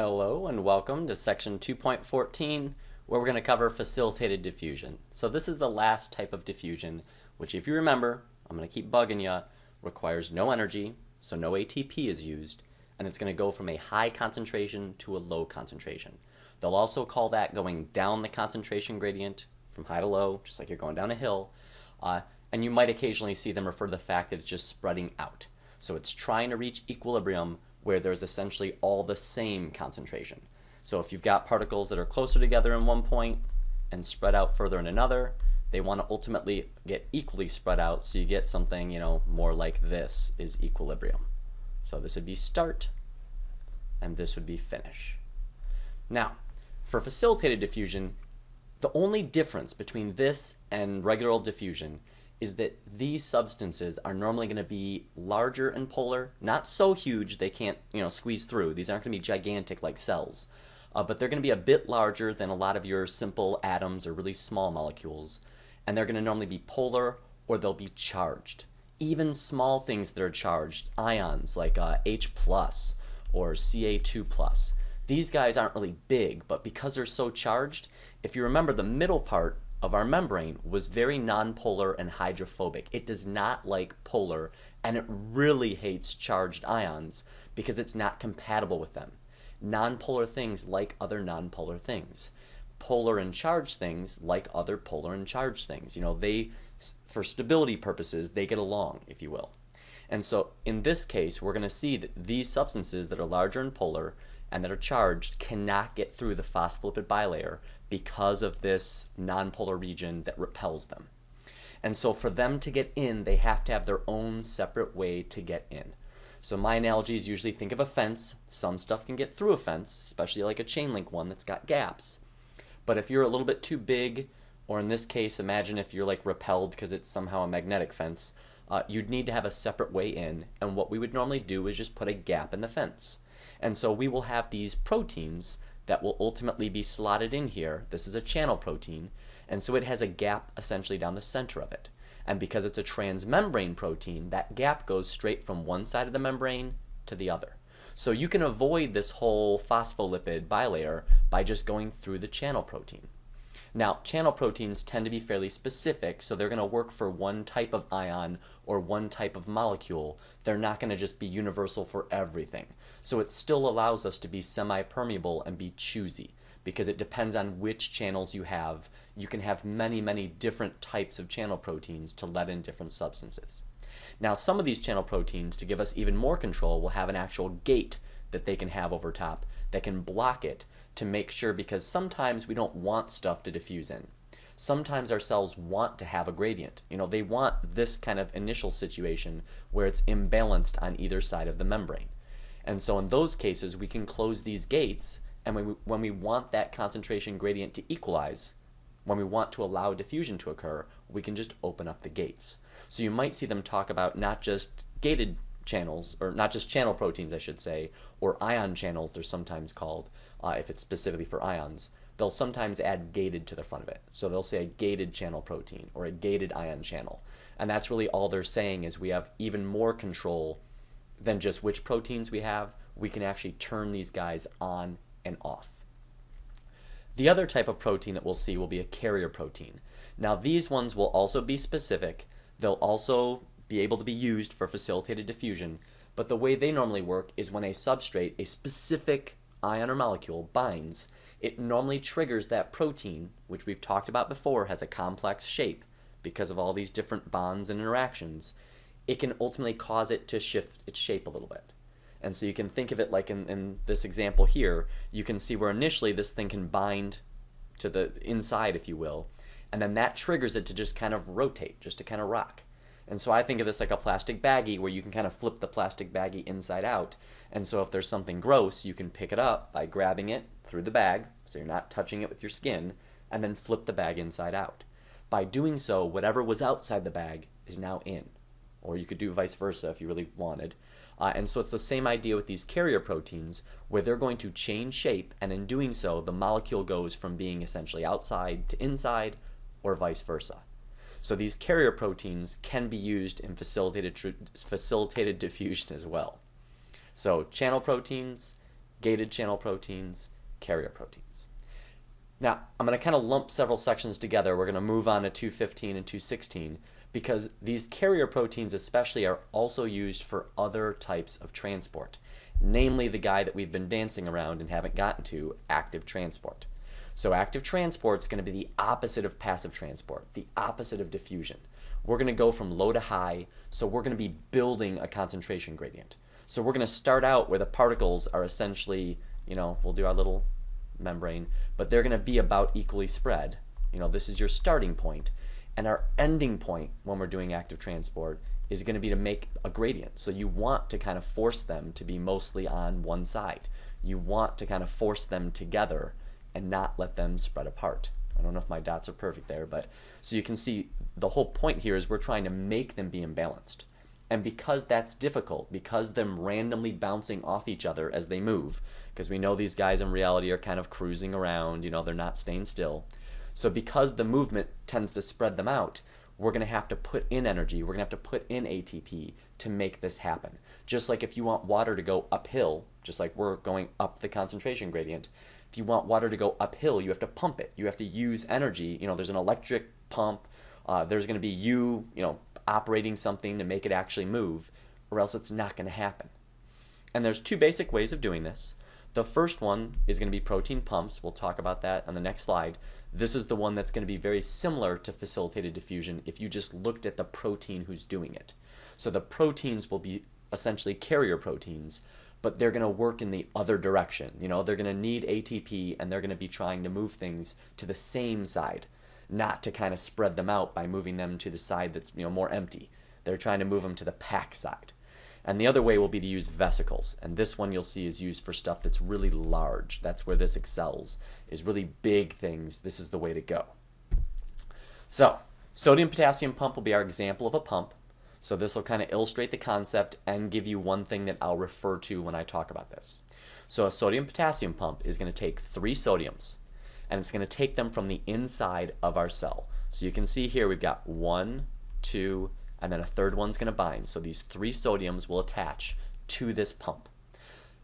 Hello and welcome to section 2.14 where we're going to cover facilitated diffusion. So this is the last type of diffusion, which if you remember, I'm going to keep bugging you, requires no energy, so no ATP is used, and it's going to go from a high concentration to a low concentration. They'll also call that going down the concentration gradient from high to low, just like you're going down a hill, and you might occasionally see them refer to the fact that it's just spreading out. So it's trying to reach equilibrium where there's essentially all the same concentration. So if you've got particles that are closer together in one point and spread out further in another, they want to ultimately get equally spread out, so you get something, more like this is equilibrium. So this would be start, and this would be finish. Now, for facilitated diffusion, the only difference between this and regular old diffusion is that these substances are normally going to be larger and polar, not so huge they can't, squeeze through. These aren't going to be gigantic like cells, but they're going to be a bit larger than a lot of your simple atoms or really small molecules, and they're going to normally be polar or they'll be charged. Even small things that are charged, ions like H plus or Ca2 plus, these guys aren't really big, but because they're so charged, if you remember, the middle part of our membrane was very nonpolar and hydrophobic. It does not like polar, and it really hates charged ions because it's not compatible with them. Nonpolar things like other nonpolar things. Polar and charged things like other polar and charged things. They, for stability purposes, they get along, if you will. And so in this case, we're going to see that these substances that are larger and polar and that are charged cannot get through the phospholipid bilayer because of this nonpolar region that repels them. And so for them to get in, they have to have their own separate way to get in. So my analogy is usually think of a fence. Some stuff can get through a fence, especially like a chain link one that's got gaps. But if you're a little bit too big, or in this case, imagine if you're like repelled because it's somehow a magnetic fence, you'd need to have a separate way in, and what we would normally do is just put a gap in the fence. And so we will have these proteins that will ultimately be slotted in here. This is a channel protein, and so it has a gap essentially down the center of it. And because it's a transmembrane protein, that gap goes straight from one side of the membrane to the other. So you can avoid this whole phospholipid bilayer by just going through the channel protein. Now, channel proteins tend to be fairly specific, so they're going to work for one type of ion or one type of molecule. They're not going to just be universal for everything. So it still allows us to be semi-permeable and be choosy, because it depends on which channels you have. You can have many, many different types of channel proteins to let in different substances. Now, some of these channel proteins, to give us even more control, will have an actual gate that they can have over top that can block it to make sure, because sometimes we don't want stuff to diffuse in. Sometimes our cells want to have a gradient. They want this kind of initial situation where it's imbalanced on either side of the membrane. And so in those cases, we can close these gates, and when we want that concentration gradient to equalize, when we want to allow diffusion to occur, we can just open up the gates. So you might see them talk about not just gated channels, or not just channel proteins, I should say, or ion channels, they're sometimes called, if it's specifically for ions. They'll sometimes add gated to the front of it. So they'll say a gated channel protein or a gated ion channel. And that's really all they're saying, is we have even more control than just which proteins we have. We can actually turn these guys on and off. The other type of protein that we'll see will be a carrier protein. Now these ones will also be specific. They'll also be able to be used for facilitated diffusion, but the way they normally work is when a substrate, a specific ion or molecule, binds, it normally triggers that protein, which we've talked about before has a complex shape because of all these different bonds and interactions. It can ultimately cause it to shift its shape a little bit. And so you can think of it like in this example here, you can see where initially this thing can bind to the inside, if you will, and then that triggers it to just kind of rotate, just to kind of rock. And so I think of this like a plastic baggie, where you can kind of flip the plastic baggie inside out. And so if there's something gross, you can pick it up by grabbing it through the bag, so you're not touching it with your skin, and then flip the bag inside out. By doing so, whatever was outside the bag is now in. Or you could do vice versa if you really wanted. And so it's the same idea with these carrier proteins, where they're going to change shape, and in doing so, the molecule goes from being essentially outside to inside, or vice versa. So these carrier proteins can be used in facilitated diffusion as well. So channel proteins, gated channel proteins, carrier proteins. Now, I'm going to kind of lump several sections together. We're going to move on to 215 and 216 because these carrier proteins especially are also used for other types of transport, namely the guy that we've been dancing around and haven't gotten to, active transport. So active transport is going to be the opposite of passive transport, the opposite of diffusion. We're going to go from low to high, so we're going to be building a concentration gradient. So we're going to start out where the particles are essentially, we'll do our little membrane, but they're going to be about equally spread. This is your starting point. And our ending point when we're doing active transport is going to be to make a gradient. So you want to kind of force them to be mostly on one side. You want to kind of force them together and not let them spread apart. I don't know if my dots are perfect there, but so you can see the whole point here is we're trying to make them be imbalanced. And because that's difficult, because them randomly bouncing off each other as they move, because we know these guys in reality are kind of cruising around, they're not staying still. So because the movement tends to spread them out, we're going to have to put in energy, we're going to have to put in ATP to make this happen. Just like if you want water to go uphill, just like we're going up the concentration gradient, if you want water to go uphill, you have to pump it. You have to use energy. There's an electric pump. There's going to be you operating something to make it actually move, or else it's not going to happen. And there's two basic ways of doing this. The first one is going to be protein pumps. We'll talk about that on the next slide. This is the one that's going to be very similar to facilitated diffusion if you just looked at the protein who's doing it. So the proteins will be essentially carrier proteins, but they're going to work in the other direction. They're going to need ATP, and they're going to be trying to move things to the same side, not to kind of spread them out by moving them to the side that's more empty. They're trying to move them to the packed side. And the other way will be to use vesicles, and this one you'll see is used for stuff that's really large. That's where this excels, is really big things. This is the way to go. So sodium-potassium pump will be our example of a pump. So this will kind of illustrate the concept and give you one thing that I'll refer to when I talk about this. So a sodium-potassium pump is going to take 3 sodiums, and it's going to take them from the inside of our cell. So you can see here we've got 1, 2, and then a third one's going to bind. So these 3 sodiums will attach to this pump.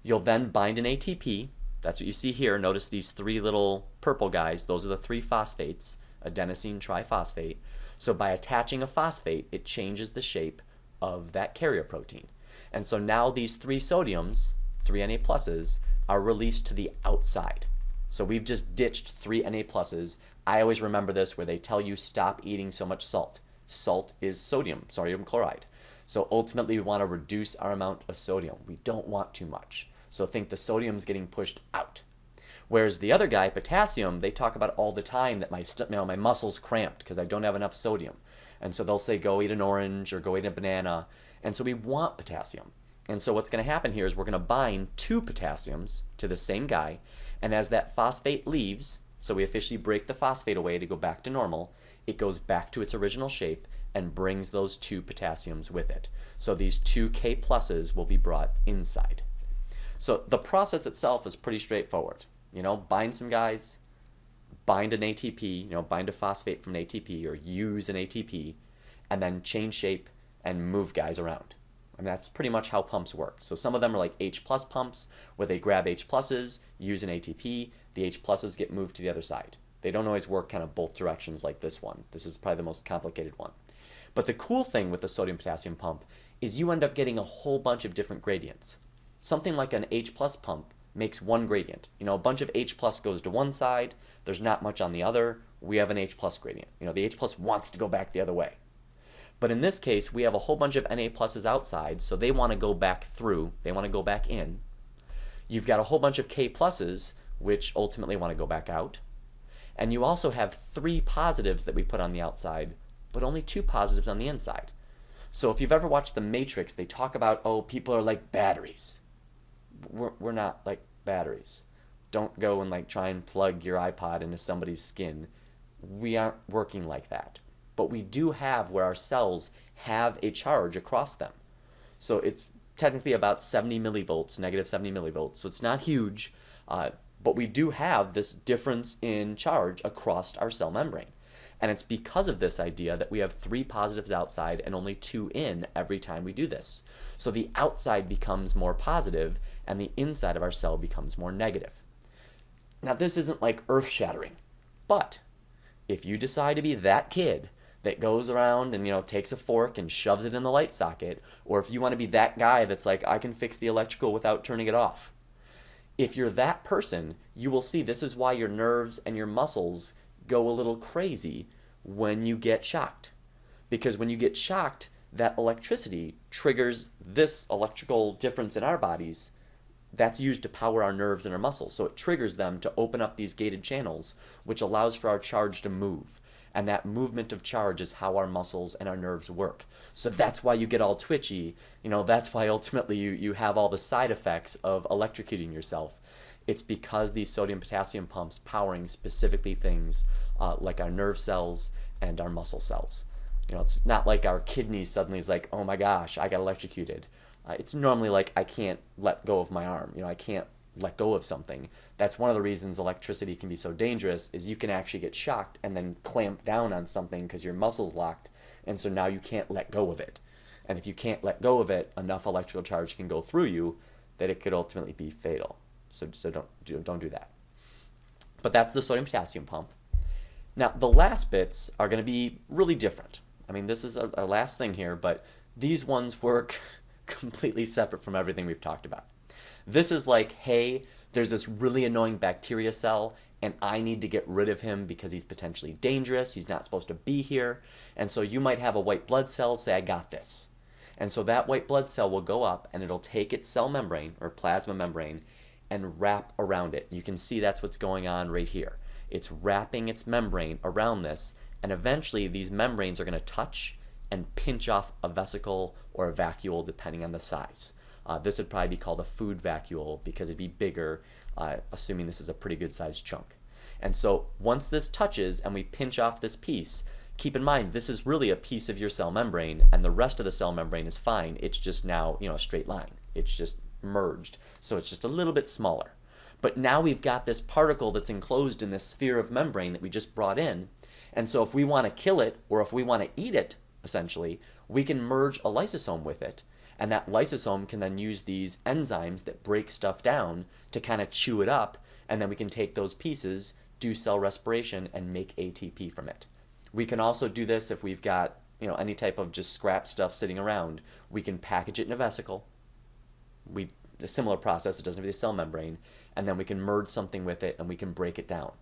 You'll then bind an ATP. That's what you see here. Notice these 3 little purple guys. Those are the 3 phosphates, adenosine triphosphate. So by attaching a phosphate, it changes the shape of that carrier protein. And so now these 3 sodiums, 3 Na pluses, are released to the outside. So we've just ditched 3 Na pluses. I always remember this where they tell you stop eating so much salt. Salt is sodium chloride. So ultimately we want to reduce our amount of sodium. We don't want too much. So think the sodium's getting pushed out. Whereas the other guy, potassium, they talk about all the time that my muscles cramped because I don't have enough sodium. And so they'll say go eat an orange or go eat a banana. And so we want potassium. And so what's going to happen here is we're going to bind 2 potassiums to the same guy. And as that phosphate leaves, so we officially break the phosphate away to go back to normal, it goes back to its original shape and brings those 2 potassiums with it. So these 2 K pluses will be brought inside. So the process itself is pretty straightforward. Bind some guys, bind an ATP, bind a phosphate from an ATP or use an ATP, and then change shape and move guys around. And that's pretty much how pumps work. So some of them are like H plus pumps, where they grab H pluses, use an ATP, the H pluses get moved to the other side. They don't always work kind of both directions like this one. This is probably the most complicated one. But the cool thing with the sodium-potassium pump is you end up getting a whole bunch of different gradients. Something like an H plus pump makes one gradient. A bunch of H plus goes to one side, there's not much on the other, we have an H plus gradient. The H plus wants to go back the other way. But in this case, we have a whole bunch of Na pluses outside, so they want to go back through, they want to go back in. You've got a whole bunch of K pluses, which ultimately want to go back out. And you also have 3 positives that we put on the outside, but only 2 positives on the inside. So if you've ever watched The Matrix, they talk about, oh, people are like batteries. We're not like batteries. Don't go and try and plug your iPod into somebody's skin. We aren't working like that. But we do have where our cells have a charge across them. So it's technically about 70 millivolts, negative 70 millivolts. So it's not huge, but we do have this difference in charge across our cell membrane. And it's because of this idea that we have 3 positives outside and only 2 in every time we do this. So the outside becomes more positive and the inside of our cell becomes more negative. Now this isn't like earth-shattering, but if you decide to be that kid that goes around and, takes a fork and shoves it in the light socket, or if you want to be that guy that's like, I can fix the electrical without turning it off. If you're that person, you will see this is why your nerves and your muscles go a little crazy when you get shocked. Because when you get shocked, that electricity triggers this electrical difference in our bodies that's used to power our nerves and our muscles. So it triggers them to open up these gated channels, which allows for our charge to move. And that movement of charge is how our muscles and our nerves work. So that's why you get all twitchy. That's why ultimately you have all the side effects of electrocuting yourself. It's because these sodium-potassium pumps powering specifically things like our nerve cells and our muscle cells. It's not like our kidneys suddenly is like, oh my gosh, I got electrocuted. It's normally like, I can't let go of my arm. I can't let go of something. That's one of the reasons electricity can be so dangerous, is you can actually get shocked and then clamp down on something because your muscle's locked, and so now you can't let go of it. And if you can't let go of it, enough electrical charge can go through you that it could ultimately be fatal. So don't do that. But that's the sodium-potassium pump. Now, the last bits are going to be really different. I mean, this is our last thing here, but these ones work completely separate from everything we've talked about. This is like, hey, there's this really annoying bacteria cell, and I need to get rid of him because he's potentially dangerous. He's not supposed to be here. And so you might have a white blood cell say, I got this. And so that white blood cell will go up, and it'll take its cell membrane, or plasma membrane, and wrap around it. You can see that's what's going on right here. It's wrapping its membrane around this, and eventually these membranes are going to touch and pinch off a vesicle or a vacuole depending on the size. This would probably be called a food vacuole because it'd be bigger, assuming this is a pretty good sized chunk. And so once this touches and we pinch off this piece, keep in mind this is really a piece of your cell membrane, and the rest of the cell membrane is fine. It's just now a straight line. It's just merged, so it's just a little bit smaller. But now we've got this particle that's enclosed in this sphere of membrane that we just brought in, and so if we want to kill it, or if we want to eat it, essentially, we can merge a lysosome with it, and that lysosome can then use these enzymes that break stuff down to kind of chew it up, and then we can take those pieces, do cell respiration, and make ATP from it. We can also do this if we've got any type of just scrap stuff sitting around. We can package it in a vesicle. A similar process, it doesn't have the cell membrane, and then we can merge something with it and we can break it down.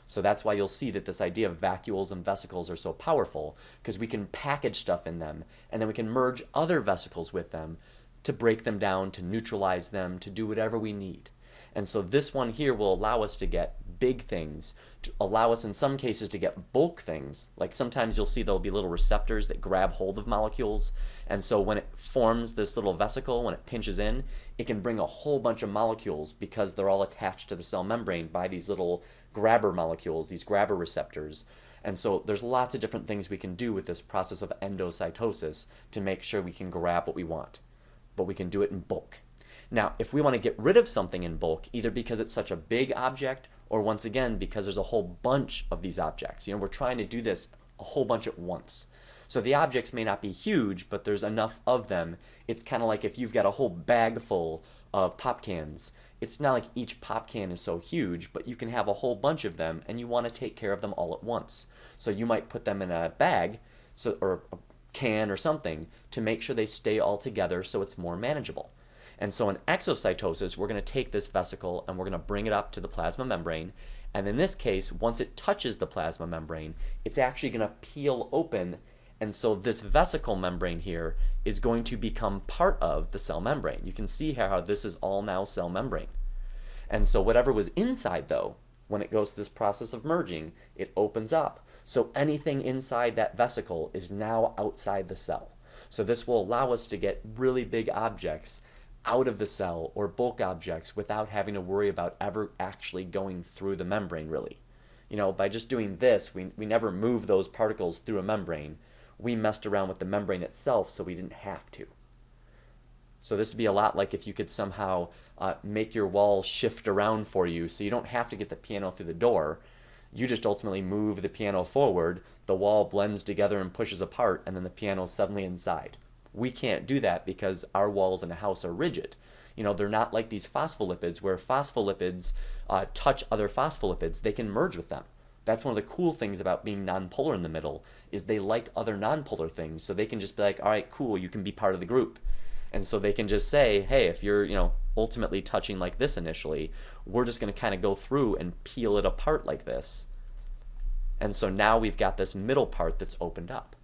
So that's why you'll see that this idea of vacuoles and vesicles are so powerful, because we can package stuff in them, and then we can merge other vesicles with them to break them down, to neutralize them, to do whatever we need. And so this one here will allow us to get big things, to allow us in some cases to get bulk things. Like sometimes you'll see there'll be little receptors that grab hold of molecules, and so when it forms this little vesicle, when it pinches in, it can bring a whole bunch of molecules because they're all attached to the cell membrane by these little grabber molecules, these grabber receptors. And so there's lots of different things we can do with this process of endocytosis to make sure we can grab what we want, but we can do it in bulk. Now, if we want to get rid of something in bulk, either because it's such a big object, or once again, because there's a whole bunch of these objects. We're trying to do this a whole bunch at once. So the objects may not be huge, but there's enough of them. It's kind of like if you've got a whole bag full of pop cans. It's not like each pop can is so huge, but you can have a whole bunch of them, and you want to take care of them all at once. So you might put them in a bag, or a can or something, to make sure they stay all together so it's more manageable. And so in exocytosis, we're going to take this vesicle and we're going to bring it up to the plasma membrane. And in this case, once it touches the plasma membrane, it's actually going to peel open. And so this vesicle membrane here is going to become part of the cell membrane. You can see how this is all now cell membrane. And so whatever was inside, though, when it goes through this process of merging, it opens up. So anything inside that vesicle is now outside the cell. So this will allow us to get really big objects out of the cell, or bulk objects, without having to worry about ever actually going through the membrane, really. By just doing this, we never move those particles through a membrane. We messed around with the membrane itself so we didn't have to. So this would be a lot like if you could somehow make your wall shift around for you so you don't have to get the piano through the door. You just ultimately move the piano forward, the the wall blends together and pushes apart, and then the piano is suddenly inside. We can't do that because our walls in a house are rigid. You know, they're not like these phospholipids where phospholipids touch other phospholipids. They can merge with them. That's one of the cool things about being nonpolar in the middle is they like other nonpolar things, so they can just be like, all right, cool, you can be part of the group. And so they can just say, hey, if you're, ultimately touching like this initially, we're just going to kind of go through and peel it apart like this. And so now we've got this middle part that's opened up.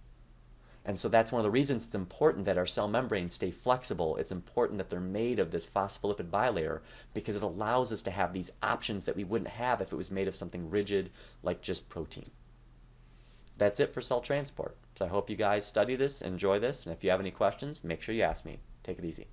And so that's one of the reasons it's important that our cell membranes stay flexible. It's important that they're made of this phospholipid bilayer because it allows us to have these options that we wouldn't have if it was made of something rigid like just protein. That's it for cell transport. So I hope you guys study this, enjoy this, and if you have any questions, make sure you ask me. Take it easy.